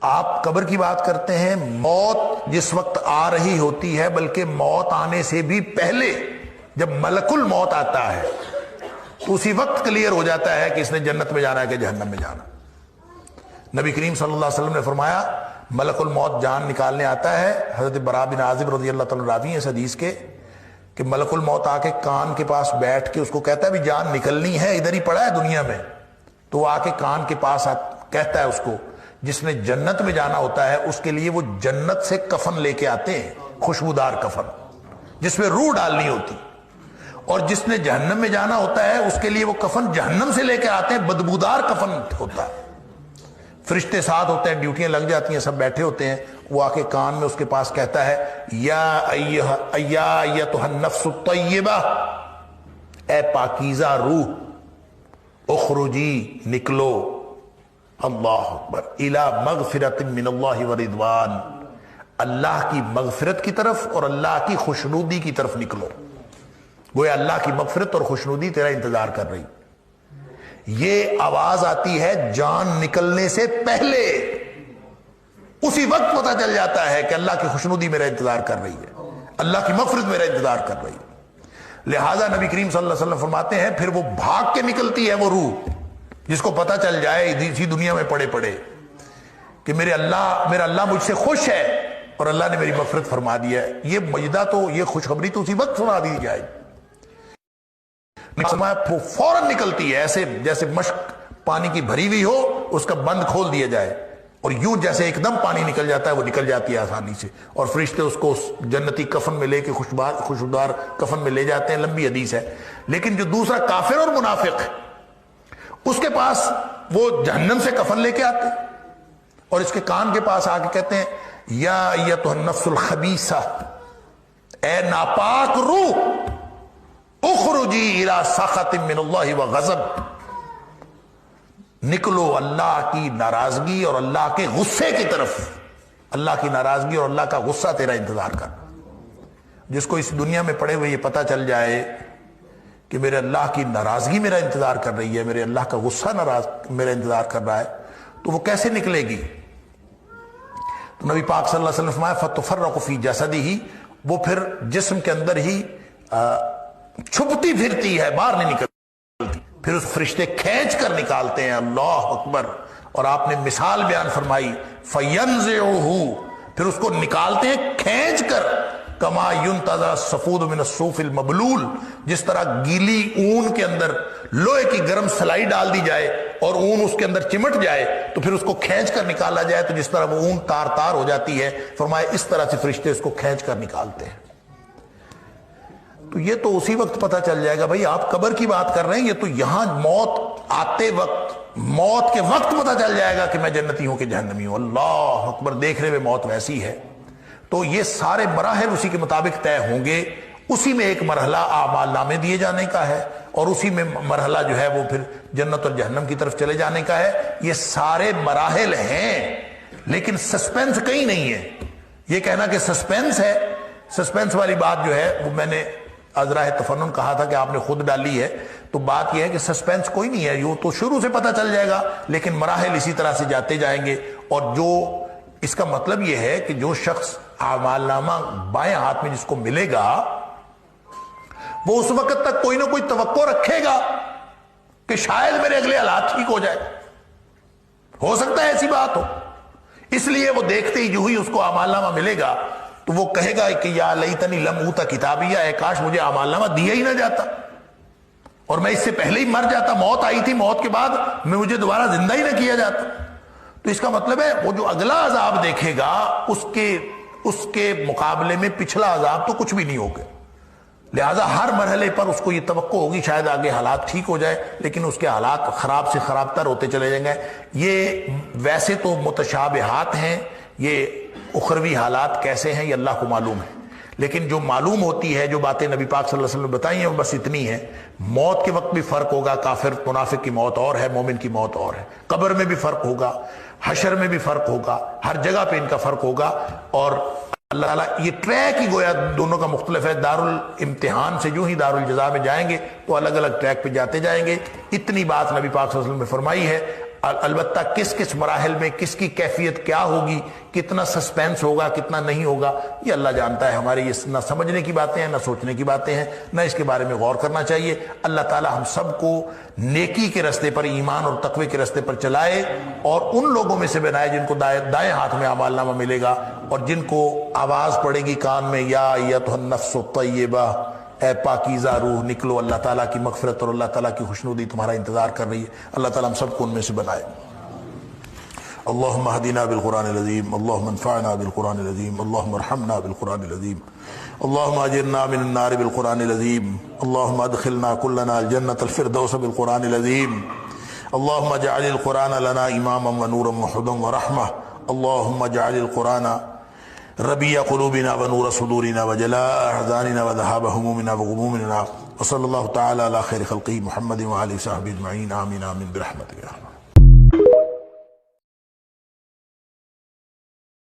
آپ قبر کی بات کرتے ہیں، موت جس وقت آ رہی ہوتی ہے، بلکہ موت آنے سے بھی پہلے جب ملک الموت آتا ہے تو اسی وقت کلیئر ہو جاتا ہے کہ اس نے جنت میں جانا ہے کہ جہنم میں جانا۔ نبی کریم صلی اللہ علیہ وسلم نے فرمایا ملک الموت جان نکالنے آتا ہے، حضرت براء بن عازب رضی اللہ تعالیٰ راوی ہیں اس حدیث کے، کہ ملک الموت آ کے کان کے پاس بیٹھ کے اس کو کہتا ہے بھی جان نکلنی ہے، ادھر ہی پڑا ہے دنیا میں، تو وہ آ کے کان کے پاس کہتا ہے اس کو جس نے جنت میں جانا ہوتا ہے اس کے لیے وہ جنت سے کفن لے کے آتے ہیں، خوشبودار کفن جس میں روح ڈالنی ہوتی، اور جس نے جہنم میں جانا ہوتا ہے اس کے لیے وہ کفن جہنم سے لے کے آتے ہیں، بدبودار کفن ہوتا ہے۔ فرشتے ساتھ ہوتے ہیں، ڈیوٹیاں لگ جاتی ہیں، سب بیٹھے ہوتے ہیں، وہ آ کے کان میں اس کے پاس کہتا ہے یا ایتھا النفس الطیبہ، اے پاکیزہ روح، اخرجی نکلو، اللہ اکبر، الی مغفرۃ من اللہ ورضوان، اللہ کی مغفرت کی طرف اور اللہ کی خوشنودی کی طرف نکلو، گویا اللہ کی مغفرت اور خوشنودی تیرا انتظار کر رہی۔ یہ آواز آتی ہے جان نکلنے سے پہلے، اسی وقت پتہ چل جاتا ہے کہ اللہ کی خوشنودی میرا انتظار کر رہی ہے، اللہ کی مغفرت میرا انتظار کر رہی ہے۔ لہٰذا نبی کریم صلی اللہ علیہ وسلم فرماتے ہیں پھر وہ بھاگ کے نکلتی ہے وہ روح، جس کو پتہ چل جائے اسی دنیا میں پڑے پڑے کہ میرا اللہ مجھ سے خوش ہے اور اللہ نے میری مغفرت فرما دی ہے۔ یہ مجدہ تو، یہ خوشخبری تو اسی وقت سنا دی جائے، فوراً نکلتی ہے، ایسے جیسے مشک پانی کی بھری ہوئی ہو، اس کا بند کھول دیا جائے اور یوں جیسے ایک دم پانی نکل جاتا ہے وہ نکل جاتی ہے آسانی سے، اور فرشتے اس کو جنتی کفن میں لے کے خوشبودار کفن میں لے جاتے ہیں۔ لمبی حدیث ہے۔ لیکن جو دوسرا کافر اور منافق ہے اس کے پاس وہ جہنم سے کفن لے کے آتے ہیں اور اس کے کان کے پاس آ کے کہتے ہیں یا ایتھا النفس الخبیثہ، اے ناپاک روح، اخرجی الی سخط من اللہ وغضب، نکلو اللہ کی ناراضگی اور اللہ کے غصے کی طرف، اللہ کی ناراضگی اور اللہ کا غصہ تیرا انتظار کر۔ جس کو اس دنیا میں پڑے ہوئے یہ پتہ چل جائے کہ میرے اللہ کی ناراضگی میرا انتظار کر رہی ہے، میرے اللہ کا غصہ میرا انتظار کر رہا ہے، تو وہ کیسے نکلے گی؟ تو نبی پاک صلی اللہ علیہ وسلم فرمایا فتفرق فی جسدہ، وہ پھر جسم کے اندر ہی چھپتی پھرتی ہے، باہر نہیں نکلتی، پھر اس فرشتے کھینچ کر نکالتے ہیں، اللہ اکبر۔ اور آپ نے مثال بیان فرمائی فینزعہ، پھر اس کو نکالتے ہیں کھینچ کر، کما ینتزع الصفود من الصوف المبلول، جس طرح گیلی اون کے اندر لوہے کی گرم سلائی ڈال دی جائے اور اون اس کے اندر چمٹ جائے تو پھر اس کو کھینچ کر نکالا جائے تو جس طرح وہ اون تار تار ہو جاتی ہے، فرمایا اس طرح سے فرشتے اس کو کھینچ کر نکالتے ہیں۔ تو یہ تو اسی وقت پتہ چل جائے گا بھائی، آپ قبر کی بات کر رہے ہیں، یہ تو یہاں موت آتے وقت، موت کے وقت پتہ چل جائے گا کہ میں جنتی ہوں کہ جہنمی ہوں۔ اللہ اکبر، دیکھ رہے ہوئے موت ویسی ہے۔ تو یہ سارے مراحل اسی کے مطابق طے ہوں گے، اسی میں ایک مرحلہ اعمال نامے دیے جانے کا ہے اور اسی میں مرحلہ جو ہے وہ پھر جنت اور جہنم کی طرف چلے جانے کا ہے۔ یہ سارے مراحل ہیں لیکن سسپینس کہیں نہیں ہے۔ یہ کہنا کہ سسپینس ہے، سسپینس والی بات جو ہے وہ میں نے ازراہ تفنن کہا تھا کہ آپ نے خود ڈالی ہے، تو بات یہ ہے کہ سسپینس کوئی نہیں ہے، یہ تو شروع سے پتہ چل جائے گا، لیکن مراحل اسی طرح سے جاتے جائیں گے۔ اور جو اس کا مطلب یہ ہے کہ جو شخص اعمال نامہ بائیں ہاتھ میں جس کو ملے گا وہ اس وقت تک کوئی نہ کوئی توقع رکھے گا کہ شاید میرے اگلے حالات ٹھیک ہو جائے، ہو سکتا ہے ایسی بات ہو، اس لیے وہ دیکھتے ہی جو ہی اس کو اعمال نامہ ملے گا تو وہ کہے گا کہ یا لیتنی لم اوت کتابیہ، اے کاش مجھے اعمال نامہ دیا ہی نہ جاتا اور میں اس سے پہلے ہی مر جاتا، موت آئی تھی، موت کے بعد میں مجھے دوبارہ زندہ ہی نہ کیا جاتا۔ تو اس کا مطلب ہے وہ جو اگلا عذاب دیکھے گا اس کے مقابلے میں پچھلا عذاب تو کچھ بھی نہیں ہوگا، لہذا ہر مرحلے پر اس کو یہ توقع ہوگی شاید آگے حالات ٹھیک ہو جائے، لیکن اس کے حالات خراب سے خراب تر ہوتے چلے جائیں گے۔ یہ ویسے تو متشابہات ہیں، یہ اخروی حالات کیسے ہیں یہ اللہ کو معلوم ہے، لیکن جو معلوم ہوتی ہے، جو باتیں نبی پاک صلی اللہ علیہ وسلم نے بتائی ہیں وہ بس اتنی ہے۔ موت کے وقت بھی فرق ہوگا، کافر منافق کی موت اور ہے، مومن کی موت اور ہے، قبر میں بھی فرق ہوگا، حشر میں بھی فرق ہوگا، ہر جگہ پہ ان کا فرق ہوگا۔ اور اللہ تعالیٰ یہ ٹریک ہی گویا دونوں کا مختلف ہے، دارالامتحان سے جو ہی دارالجزا میں جائیں گے تو الگ الگ ٹریک پہ جاتے جائیں گے۔ اتنی بات نبی پاک صلی اللہ علیہ وسلم نے فرمائی ہے۔ البتہ کس کس مراحل میں کس کی کیفیت کیا ہوگی، کتنا سسپینس ہوگا، کتنا نہیں ہوگا، یہ اللہ جانتا ہے۔ ہماری یہ نہ سمجھنے کی باتیں ہیں، نہ سوچنے کی باتیں ہیں، نہ اس کے بارے میں غور کرنا چاہیے۔ اللہ تعالی ہم سب کو نیکی کے راستے پر، ایمان اور تقوی کے راستے پر چلائے، اور ان لوگوں میں سے بنائے جن کو دائیں ہاتھ میں اعمال نامہ ملے گا، اور جن کو آواز پڑے گی کان میں، یا ایتھا النفس الطیبہ، اے پاکیزہ روح نکلو، اللہ تعالیٰ کی مغفرت اور اللہ تعالیٰ کی خوشنودی تمہارا انتظار کر رہی ہے۔ اللہ تعالیٰ ہم سب کو ان میں سے بنائے۔ اللہم اہدنا بالقرآن العظیم، اللہم انفعنا بالقرآن العظیم، اللہم ارحمنا بالقرآن العظیم، اللہم اجرنا من النار بالقرآن العظیم، اللہم ادخلنا کلنا الجنة الفردوس بالقرآن العظیم، اللہم اجعل القرآن لنا اماما ونورا وہدى ورحمة، اللہم اجعل القرآن ربیع قلوبنا ونور صدورنا وجلاء احزاننا وذهاب همومنا وغمومنا، وصلی اللہ تعالی علی خیر خلقہ محمد وعلی صحبہ اجمعین، آمین آمین برحمتک۔